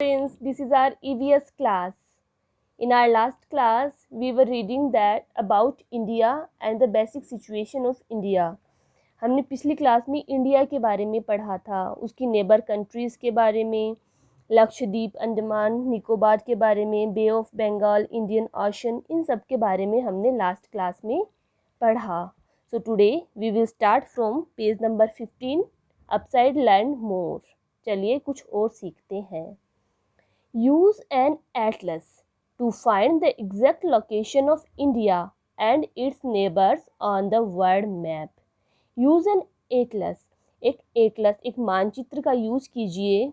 Friends, this is our EVS class. In our last class, we were reading that about India and the basic situation of India. हमने पिछली class में India के बारे में पढ़ा था, उसकी नेबर कंट्रीज़ के बारे में, लक्षद्वीप, अंडमान निकोबार के बारे में, Bay of Bengal, Indian Ocean, इन सब के बारे में हमने लास्ट क्लास में पढ़ा. So today we will start from page number 15 upside land more. चलिए कुछ और सीखते हैं. Use an atlas to find the exact location of India and its neighbors on the world map. Use an atlas. एक मानचित्र का use कीजिए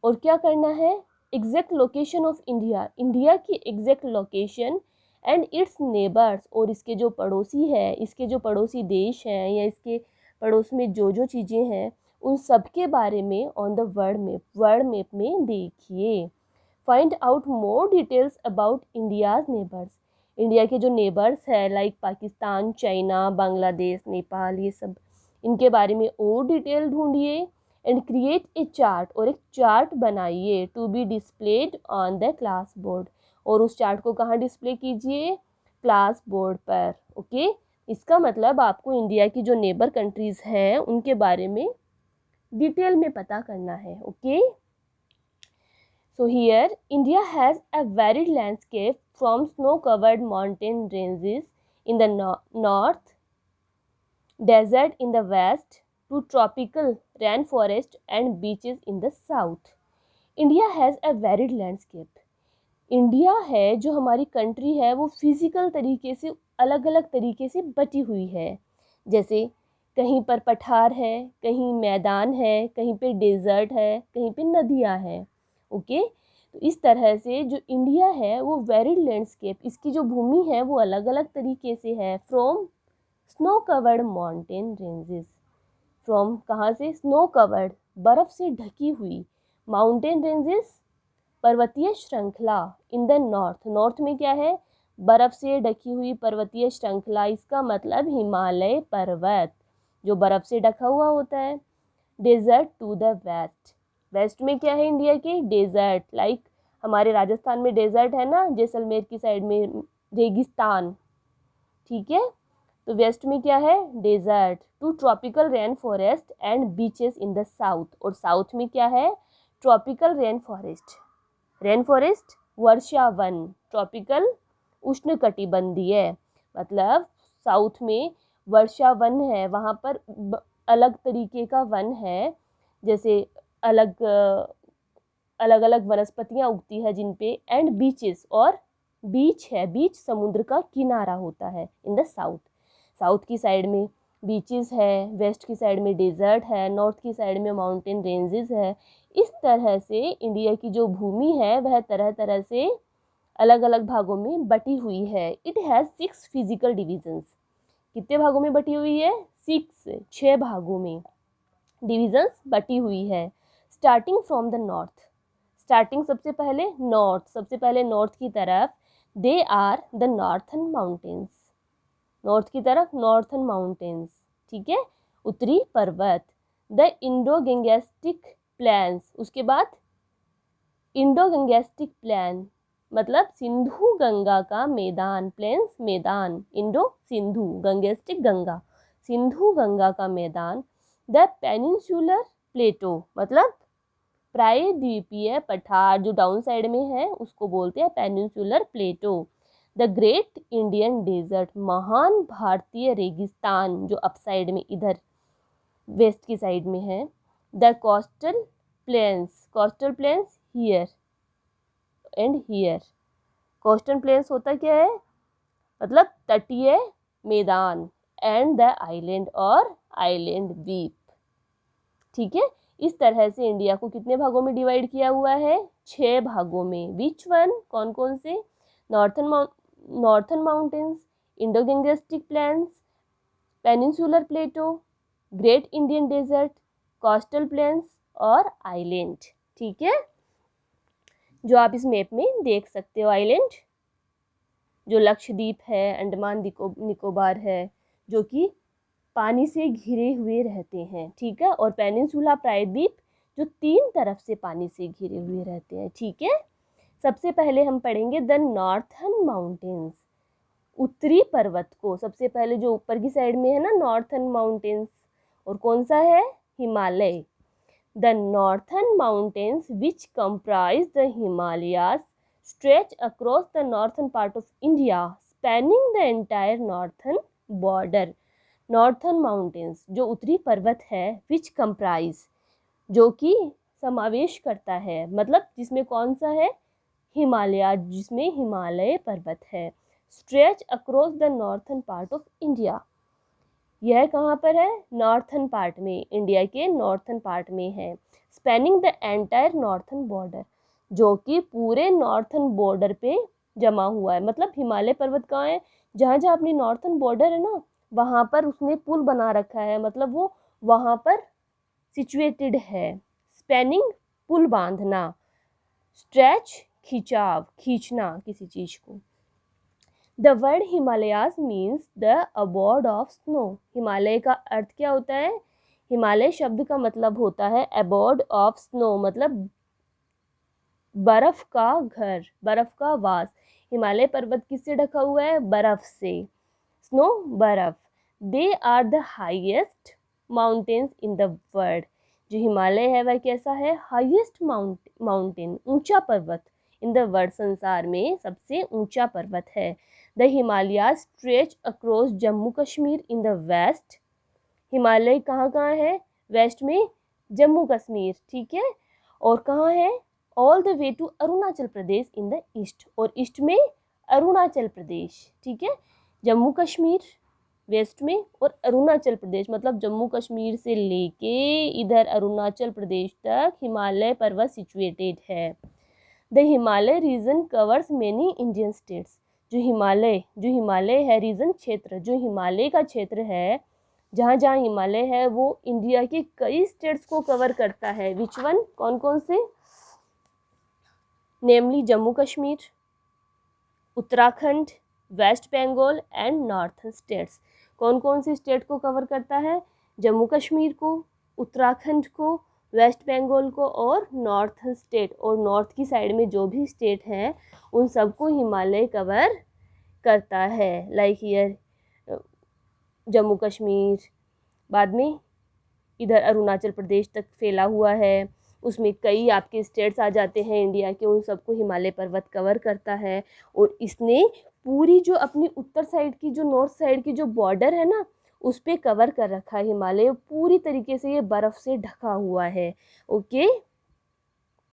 और क्या करना है? Exact location of India, India की exact location and its neighbours, और इसके जो पड़ोसी है, इसके जो पड़ोसी देश हैं या इसके पड़ोस में जो जो चीज़ें हैं उन सब के बारे में ऑन द वर्ल्ड मैप में देखिए. Find out more details about India's neighbours. India के जो नेबर्स है लाइक पाकिस्तान, चाइना, बांग्लादेश, नेपाल, ये सब, इनके बारे में और डिटेल ढूंढिए. एंड क्रिएट ए चार्ट, और एक चार्ट बनाइए to be displayed on the class board, और उस चार्ट को कहाँ डिस्प्ले कीजिए? क्लास बोर्ड पर. ओके, इसका मतलब आपको इंडिया की जो नेबर कंट्रीज़ हैं उनके बारे में डिटेल में पता करना है. Okay, so here India has a varied landscape from snow-covered mountain ranges in the north, desert in the west, to tropical rainforest and beaches in the south. India has a varied landscape. India है जो हमारी country है वो physical तरीके से अलग अलग तरीके से बटी हुई है. जैसे कहीं पर पठार है, कहीं मैदान है, कहीं पे डेजर्ट है, कहीं पे नदियाँ हैं. ओके, तो इस तरह से जो इंडिया है वो वेरिड लैंडस्केप, इसकी जो भूमि है वो अलग अलग तरीके से है. From snow covered mountain ranges, from कहाँ से? स्नो कवर्ड, बर्फ़ से ढकी हुई, माउंटेन रेंजेस, पर्वतीय श्रृंखला, इन द नॉर्थ में क्या है? बर्फ़ से ढकी हुई पर्वतीय श्रृंखला, इसका मतलब हिमालय पर्वत जो बर्फ़ से ढका हुआ होता है. डेजर्ट टू द वेस्ट में क्या है इंडिया के? डेजर्ट, लाइक हमारे राजस्थान में डेजर्ट है ना, जैसलमेर की साइड में रेगिस्तान. ठीक है, तो वेस्ट में क्या है? Desert. To tropical rain forest and beaches in the south, और साउथ में क्या है? ट्रॉपिकल रेन फॉरेस्ट, वर्षा वन, ट्रॉपिकल उष्णकटिबंधीय, मतलब साउथ में वर्षा वन है, वहाँ पर अलग तरीके का वन है, जैसे अलग अलग अलग वनस्पतियाँ उगती है जिन पे. एंड बीचेस, और बीच है, बीच समुद्र का किनारा होता है इन द साउथ की साइड में बीचेस है, वेस्ट की साइड में डेजर्ट है, नॉर्थ की साइड में माउंटेन रेंजेस है. इस तरह से इंडिया की जो भूमि है वह तरह तरह से अलग अलग भागों में बटी हुई है. It has 6 physical divisions. कितने भागों में बटी हुई है? 6 भागों में डिविजन्स बटी हुई है. Starting from the north, starting सबसे पहले नॉर्थ की तरफ. They are the northern mountains, north की तरफ नॉर्थन माउंटेन्स. ठीक है, उत्तरी पर्वत. द इंडो गंगेस्टिक प्लेन्स, उसके बाद इंडो गंगेस्टिक प्लेन मतलब सिंधु गंगा का मैदान, प्लेन्स मैदान, इंडो सिंधु, गंगेस्टिक गंगा, सिंधु गंगा का मैदान. द पेनिनसुलर प्लेटो मतलब प्रायद्वीपीय पठार जो डाउन साइड में है उसको बोलते हैं peninsular plateau. The great Indian desert, महान भारतीय रेगिस्तान जो अप साइड में इधर वेस्ट की साइड में है. The coastal planes here and here. Coastal planes होता क्या है? मतलब तटीय मैदान. एंड द आइलैंड, और आइलैंड द्वीप. ठीक है, इस तरह से इंडिया को कितने भागों में डिवाइड किया हुआ है? 6 भागों में. विच वन, कौन कौन से? Northern mountains, Indo Gangetic plains, peninsular plateau, great Indian desert, coastal plains और आइलैंड. ठीक है, जो आप इस मैप में देख सकते हो. आइलैंड जो लक्षद्वीप है, अंडमान निकोबार है, जो कि पानी से घिरे हुए रहते हैं. ठीक है, और पेनिनसुला प्रायद्वीप जो 3 तरफ से पानी से घिरे हुए रहते हैं, ठीक है। सबसे पहले हम पढ़ेंगे द नॉर्थर्न माउंटेन्स, उत्तरी पर्वत को। सबसे पहले जो ऊपर की साइड में है ना नॉर्थर्न माउंटेन्स, और कौन सा है, Himalaya. The northern mountains which comprise the Himalayas stretch across the northern part of India, spanning the entire northern border. Northern mountains जो उत्तरी पर्वत है, विच कंप्राइज जो कि समावेश करता है, मतलब जिसमें कौन सा है, हिमालय, जिसमें हिमालय पर्वत है। Stretch across the northern part of India, यह कहाँ पर है, नॉर्थर्न पार्ट में, इंडिया के नॉर्थर्न पार्ट में है। Spanning the entire northern border, जो कि पूरे नॉर्थर्न बॉर्डर पे जमा हुआ है। मतलब हिमालय पर्वत कहाँ है, जहाँ जहाँ अपनी नॉर्थर्न बॉर्डर है ना, वहाँ पर उसने पुल बना रखा है, मतलब वो वहाँ पर सिचुएटेड है। स्पेनिंग पुल बांधना, स्ट्रेच खिंचाव, खींचना किसी चीज को। The word Himalayas means the abode of snow, Himalaya का अर्थ क्या होता है, हिमालय शब्द का मतलब होता है अबोर्ड ऑफ स्नो, मतलब बर्फ का घर, बर्फ का वास। हिमालय पर्वत किससे ढका हुआ है, बर्फ से, स्नो बर्फ। They are the highest mountains in the world, जो हिमालय है वह कैसा है, हाईएस्ट माउंटेन, ऊंचा पर्वत, इन द वर्ल्ड, संसार में सबसे ऊंचा पर्वत है। The Himalayas stretch across Jammu Kashmir in the west, Himalaya कहाँ कहाँ है, वेस्ट में जम्मू कश्मीर, ठीक है, और कहाँ है, all the way to Arunachal Pradesh in the east, और ईस्ट में अरुणाचल प्रदेश, ठीक है। जम्मू कश्मीर वेस्ट में और अरुणाचल प्रदेश, मतलब जम्मू कश्मीर से लेके इधर अरुणाचल प्रदेश तक हिमालय पर्वत सिचुएटेड है। The Himalaya region covers many Indian states, जो हिमालय है रीजन, क्षेत्र, जो हिमालय का क्षेत्र है, जहाँ जहाँ हिमालय है वो इंडिया के कई स्टेट्स को कवर करता है। विच वन, कौन कौन से, namely Jammu Kashmir, Uttarakhand, West Bengal and northern states. कौन कौन सी स्टेट को कवर करता है, जम्मू कश्मीर को, उत्तराखंड को, वेस्ट बंगाल को और नॉर्थर्न स्टेट, और नॉर्थ की साइड में जो भी स्टेट हैं उन सबको हिमालय कवर करता है। लाइक हियर जम्मू कश्मीर, बाद में इधर अरुणाचल प्रदेश तक फैला हुआ है, उसमें कई आपके स्टेट्स आ जाते हैं इंडिया के, उन सबको हिमालय पर्वत कवर करता है। और इसने पूरी जो अपनी उत्तर साइड की, जो नॉर्थ साइड की जो बॉर्डर है ना, उस पर कवर कर रखा है हिमालय, पूरी तरीके से ये बर्फ़ से ढका हुआ है। ओके।